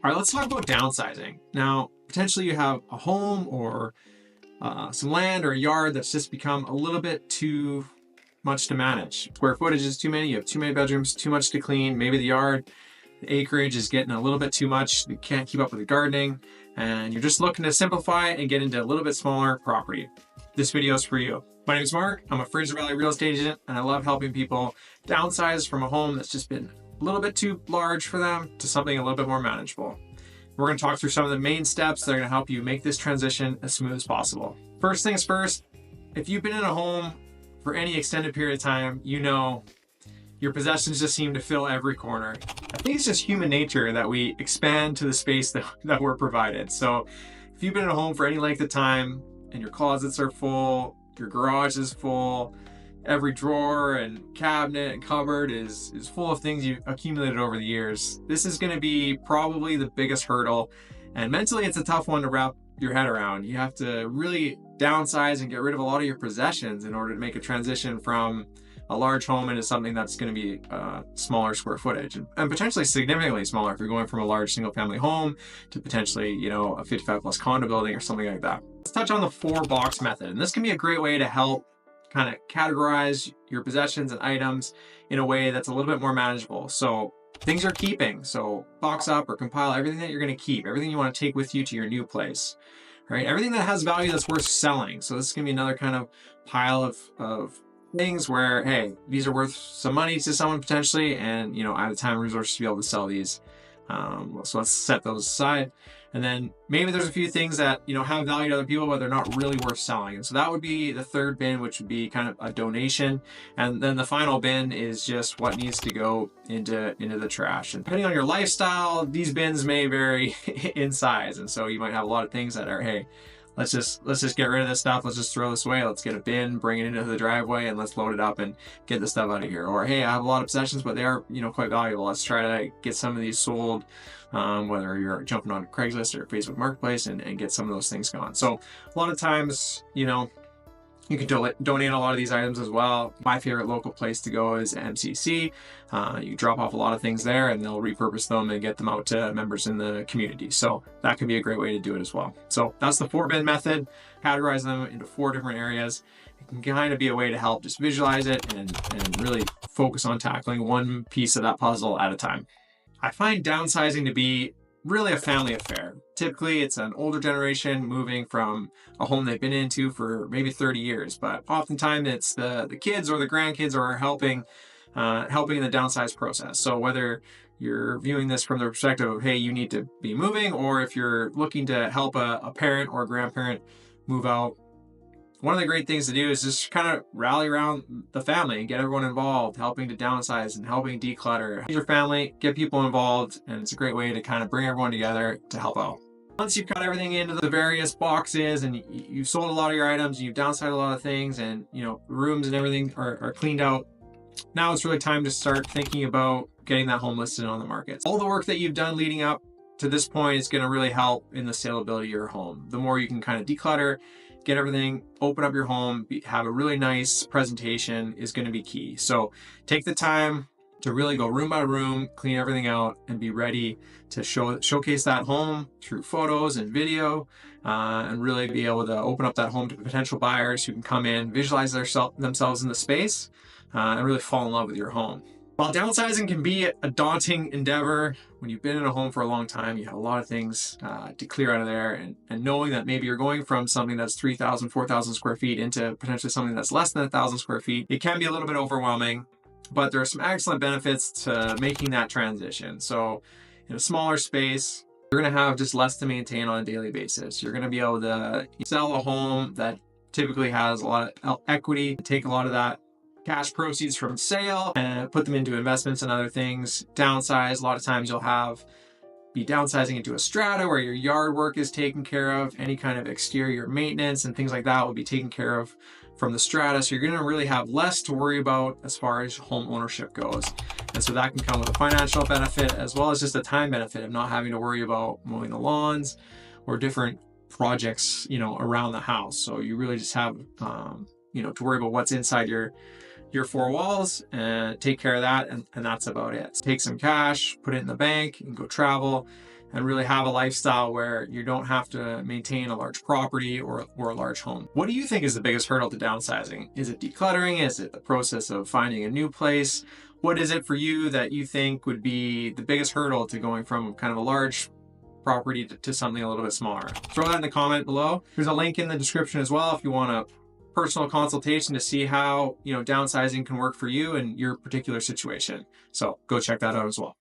All right, let's talk about downsizing. Now, potentially you have a home or some land or a yard that's just become a little bit too much to manage. Square footage is too many, you have too many bedrooms, too much to clean. Maybe the yard, the acreage is getting a little bit too much. You can't keep up with the gardening and you're just looking to simplify and get into a little bit smaller property. This video is for you. My name is Mark. I'm a Fraser Valley real estate agent and I love helping people downsize from a home that's just been a little bit too large for them to something a little bit more manageable. We're going to talk through some of the main steps that are going to help you make this transition as smooth as possible. First things first, if you've been in a home for any extended period of time, you know your possessions just seem to fill every corner. I think it's just human nature that we expand to the space that we're provided. So if you've been in a home for any length of time and your closets are full, your garage is full, every drawer and cabinet and cupboard is full of things you've accumulated over the years, this is going to be probably the biggest hurdle. And mentally, it's a tough one to wrap your head around. You have to really downsize and get rid of a lot of your possessions in order to make a transition from a large home into something that's going to be smaller square footage and potentially significantly smaller if you're going from a large single family home to potentially, a 55 plus condo building or something like that. Let's touch on the 4-box method. And this can be a great way to help kind of categorize your possessions and items in a way that's a little bit more manageable. So things you're keeping, so box up or compile everything that you're going to keep, everything you want to take with you to your new place, right? Everything that has value that's worth selling. So this is going to be another kind of pile of things where, hey, these are worth some money to someone potentially, and I have the time and resources to be able to sell these. So let's set those aside. And then maybe there's a few things that, have value to other people, but they're not really worth selling. And so that would be the third bin, which would be kind of a donation. And then the final bin is just what needs to go into the trash. And depending on your lifestyle, these bins may vary in size. And so you might have a lot of things that are, hey, let's just get rid of this stuff. Let's just throw this away. Let's get a bin, bring it into the driveway, and let's load it up and get the stuff out of here. Or, hey, I have a lot of possessions, but they are, quite valuable. Let's try to get some of these sold, whether you're jumping on Craigslist or Facebook Marketplace and get some of those things gone. So a lot of times, you can donate a lot of these items as well. My favorite local place to go is MCC. You drop off a lot of things there and they'll repurpose them and get them out to members in the community. So that can be a great way to do it as well. So that's the 4-bin method. Categorize them into 4 different areas. It can kind of be a way to help just visualize it and really focus on tackling one piece of that puzzle at a time. I find downsizing to be really a family affair. Typically, it's an older generation moving from a home they've been into for maybe 30 years, but oftentimes it's the kids or the grandkids are helping in the downsize process. So whether you're viewing this from the perspective of, hey, you need to be moving, or if you're looking to help a parent or a grandparent move out, one of the great things to do is just kind of rally around the family and get everyone involved, helping to downsize and helping declutter. Your family, get people involved, and it's a great way to kind of bring everyone together to help out. Once you've got everything into the various boxes and you've sold a lot of your items, and you've downsized a lot of things, and rooms and everything are cleaned out, now it's really time to start thinking about getting that home listed on the market. All the work that you've done leading up to this point is going to really help in the saleability of your home. The more you can kind of declutter, get everything, open up your home, have a really nice presentation is going to be key. So take the time to really go room by room, clean everything out, and be ready to showcase that home through photos and video, and really be able to open up that home to potential buyers who can come in, visualize themselves in the space, and really fall in love with your home. While downsizing can be a daunting endeavor, when you've been in a home for a long time, you have a lot of things to clear out of there, and knowing that maybe you're going from something that's 3,000, 4,000 square feet into potentially something that's less than 1,000 square feet, it can be a little bit overwhelming, but there are some excellent benefits to making that transition. So in a smaller space, you're going to have just less to maintain on a daily basis. You're going to be able to sell a home that typically has a lot of equity, take a lot of that cash proceeds from sale and put them into investments and other things. Downsize, a lot of times you'll be downsizing into a strata where your yard work is taken care of. Any kind of exterior maintenance and things like that will be taken care of from the strata. So you're going to really have less to worry about as far as home ownership goes. And so that can come with a financial benefit as well as just a time benefit of not having to worry about mowing the lawns or different projects, around the house. So you really just have, to worry about what's inside your 4 walls and take care of that. And that's about it. So take some cash, put it in the bank and go travel and really have a lifestyle where you don't have to maintain a large property or a large home. What do you think is the biggest hurdle to downsizing? Is it decluttering? Is it the process of finding a new place? What is it for you that you think would be the biggest hurdle to going from kind of a large property to something a little bit smaller? Throw that in the comment below. There's a link in the description as well if you want a personal consultation to see how downsizing can work for you and your particular situation. So go check that out as well.